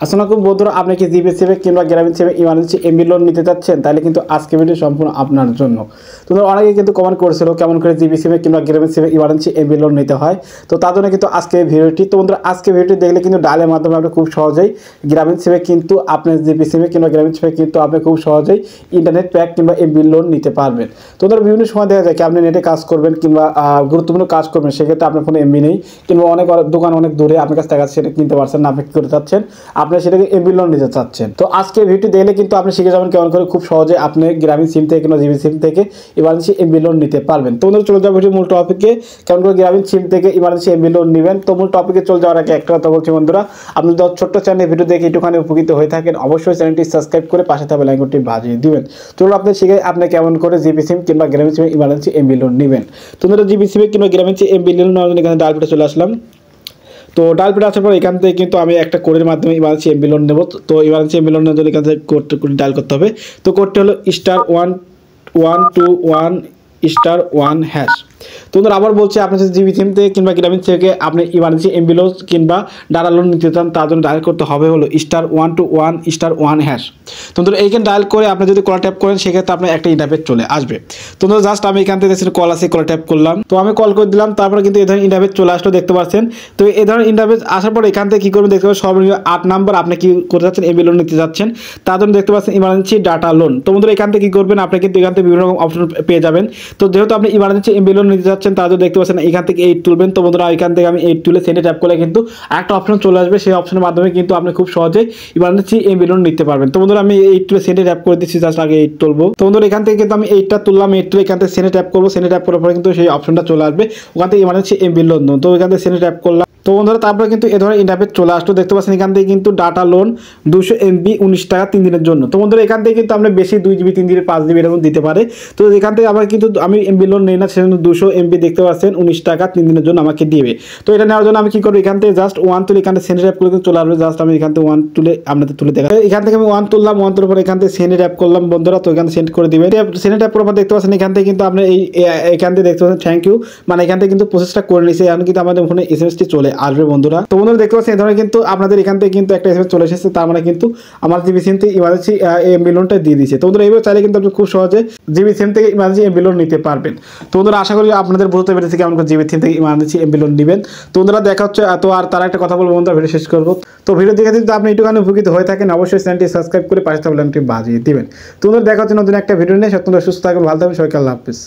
আসসালামু আলাইকুম বন্ধুরা, আপনি কি জিবি সেভে কিংবা গ্রামীণ সেভে ইমার্জেন্সি এমবি লোন নিতে চাচ্ছেন? তাহলে কিন্তু আজকে ভিডিও সম্পূর্ণ আপনার জন্য। তোমরা অনেকে কিন্তু কমেন্ট করেছিল কেমন করে জিবি সেভে কিংবা গ্রামীণ সেভে ইমার্জেন্সি এমবি লোন নিতে হয়। তো তার জন্য কিন্তু আজকে ভিডিওটি, তো বন্ধুরা আজকে ভিডিওটি দেখলে কিন্তু ডায়ালের মাধ্যমে আপনি খুব সহজেই গ্রামীণ সেভে কিন্তু আপনি জিবি সেভে কিংবা গ্রামীণ সেভে কিন্তু আপনি খুব সহজেই ইন্টারনেট প্যাক কিংবা এমবি লোন নিতে পারবেন। তো ধরো বিভিন্ন সময় দেখা যায় কি আপনি নেটে কাজ করবেন কিংবা গুরুত্বপূর্ণ কাজ করবেন, সেক্ষেত্রে আপনার ফোনে এমবি নেই কিংবা অনেক দোকান অনেক দূরে আপনার কাছে টাকা সেটা কিনতে পারছেন না, আপনি কী করতে চাচ্ছেন, আপনি সেটাকে এমবি লোন নিতে চাচ্ছেন। তো আজকে ভিডিওটি দেখলে কিন্তু আপনি শিখে যাবেন কেমন করে খুব সহজে আপনি গ্রামীণ সিম থেকে কিংবা জিবি সিম থেকে ইমার্জেন্সি এমবি লোন নিতে পারবেন। তো বন্ধুরা চলে যাবো মূল টপিকে, কেমন করে গ্রামীণ সিম থেকে ইমার্জেন্সি এমবি লোন নেবেন। তো মূল টপিকে চলে যাওয়ার আগে একটা কথা বলছি বন্ধুরা, আপনি যদি ছোট্ট চ্যানেলে ভিডিও দেখে একটুখানি উপকৃত হয়ে থাকেন, অবশ্যই চ্যানেলটি সাবস্ক্রাইব করে পাশে থাকা বেল আইকনটি বাজিয়ে দিবেন। চলুন আপনি শিখে আপনি কেমন করে জিবি সিম কিংবা গ্রামীণ সিমে ইমার্জেন্সি এমবি লোন নেবেন। তো বন্ধুরা জিবি সিমে কিংবা গ্রামীণ সিম এমবি লোন নেওয়ার জন্য এখানে ডায়ালপেটে চলে আসলাম। তো ডায়ালপেটে আসার পর এখান থেকে কিন্তু আমি একটা কোডের মাধ্যমে ইমার্জেন্সি এমবি লোন নেব। তো ইমার্জেন্সি এমবি লোন নেওয়ার জন্য এখান থেকে কোডটা ডায়াল করতে হবে। তো কোডটি হলো *1121*1#। তো বন্ধুরা আবার বলছি, আপনি যদি জিবি সিম থেকে কিংবা গ্রামীণ থেকে আপনি ইমার্জেন্সি এমবি লোন কিংবা ডাটা লোন নিতে চান, তার জন্য ডায়াল করতে হবে হলো *121*1#। তো বন্ধুরা এইখানে ডায়াল করে আপনি যদি কল ট্যাপ করেন, সেক্ষেত্রে আপনার একটা ইন্টারফেস চলে আসবে। তো বন্ধুরা জাস্ট আমি এখান থেকে কল আছে, কল ট্যাপ করলাম। তো আমি কল করে দিলাম, তারপরে কিন্তু এই ধরনের ইন্টারফেস চলে আসলো, দেখতে পাচ্ছেন। তো এই ধরনের ইন্টারফেস আসার পর এখান থেকে কী করবেন দেখতে পাচ্ছেন, সর্বনিম্ন 8 নাম্বার আপনি কি করতে যাচ্ছেন, এমবি লোন নিতে যাচ্ছেন, তার জন্য দেখতে পাচ্ছেন ইমার্জেন্সি ডাটা লোন। তো বন্ধুরা এখান থেকে কী করবেন, আপনি কিন্তু এখান থেকে বিভিন্ন রকম অপশন পেয়ে যাবেন। তো যেহেতু আপনি ইমার্জেন্সি এমবি লোন নিতে যাচ্ছেন, তার জন্য দেখতে পাচ্ছেন এখান থেকে 8 তুলবেন। তো বন্ধুরা এখান থেকে আমি 8 তুলে সেন্ডে ট্যাপ করলে কিন্তু একটা অপশন চলে আসবে, সেই অপশনের মাধ্যমে কিন্তু আপনি খুব সহজেই ইমার্জেন্সি এমবি লোন নিতে পারবেন। তো বন্ধুরা আমি 8 তুলে সেন্ডে ট্যাপ করে দিচ্ছি, জাস্ট আগে 8 তুলবো। তো বন্ধুরা এখান থেকে কিন্তু আমি 8টা তুললাম, 8 তুলে এখান থেকে সেন্ডে ট্যাপ করবো, সেন্ডে ট্যাপ করার পরে কিন্তু সেই অপশনটা চলে আসবে, ওখান থেকে ইমার্জেন্সি এমবি লোন। তো এখান থেকে সেন্ডে ট্যাপ করলাম। তো বন্ধুরা তারপরে কিন্তু এ ধরনের ইন্টারফেস চলে আসলো, দেখতে পাচ্ছেন এখান থেকে কিন্তু ডাটা লোন 200 MB 19 টাকা 3 দিনের জন্য। তো বন্ধুরা এখান থেকে কিন্তু আমরা বেশি 2 GB 3 GB 5 GB এরকম দিতে পারে। তো এখান থেকে আবার কিন্তু আমি এমবি লোন নেই না, সেজন্য 200 MB দেখতে পাচ্ছেন 19 টাকা 3 দিনের জন্য আমাকে দিবে। তো এটা নেওয়ার জন্য আমি কি করবো, এখান থেকে জাস্ট 1 তুলে এখান থেকে সেন্ড ট্যাপ করলে চলে আসবে। জাস্ট আমি এখান থেকে 1 তুলে আপনাদের তুলে দেখা, এখান থেকে আমি 1 তুললাম, 1 তোলার পরে এখান থেকে সেন্ড ট্যাপ করলাম বন্ধুরা। তো এখান থেকে সেন্ড করে দিবে, সেন্ড ট্যাপ করার পর দেখতে পাচ্ছেন এখান থেকে কিন্তু আপনি এখান থেকে দেখতে পাচ্ছেন থ্যাংক ইউ, মানে এখান থেকে কিন্তু প্রসেসটা করে নিয়েছে, এখন কিন্তু আমাদের ফোনে এসএমএসটি চলে আসবে বন্ধুরা। তো বন্ধুরা দেখতে পাচ্ছেন এই ধরনের কিন্তু আপনাদের এখান থেকে কিন্তু একটা এসএমএস চলে এসেছে, তার মানে কিন্তু আমার জিবি সিম থেকে ইমার্জেন্সি এমবি লোনটা দিয়ে দিয়েছে। তো বন্ধুরা এইভাবে চাইলে কিন্তু আপনি খুব সহজে জিবি সিম থেকে ইমার্জেন্সি এমবি লোন নিতে পারবেন। তো বন্ধুরা আশা করি আপনাদের বুঝতে পেরেছি কেমন করে জিবি সিম থেকে ইমার্জেন্সি এমবি লোন নেবেন। তো বন্ধুরা দেখা হচ্ছে, তো আর তার একটা কথা বলবো বন্ধুরা, ভিডিও শেষ করবো। তো ভিডিও দেখে যদি আপনি একটুখানি উপকৃত হয়ে থাকেন, অবশ্যই চ্যানেলটি সাবস্ক্রাইব করে পাশে থাকা বেল আইকনটি বাজিয়ে দিবেন। তো বন্ধুরা দেখা হচ্ছে নতুন একটা ভিডিও নিয়ে, সুস্থ থাকবেন, ভালো থাকবেন, সবাইকে আল্লাহ হাফেজ।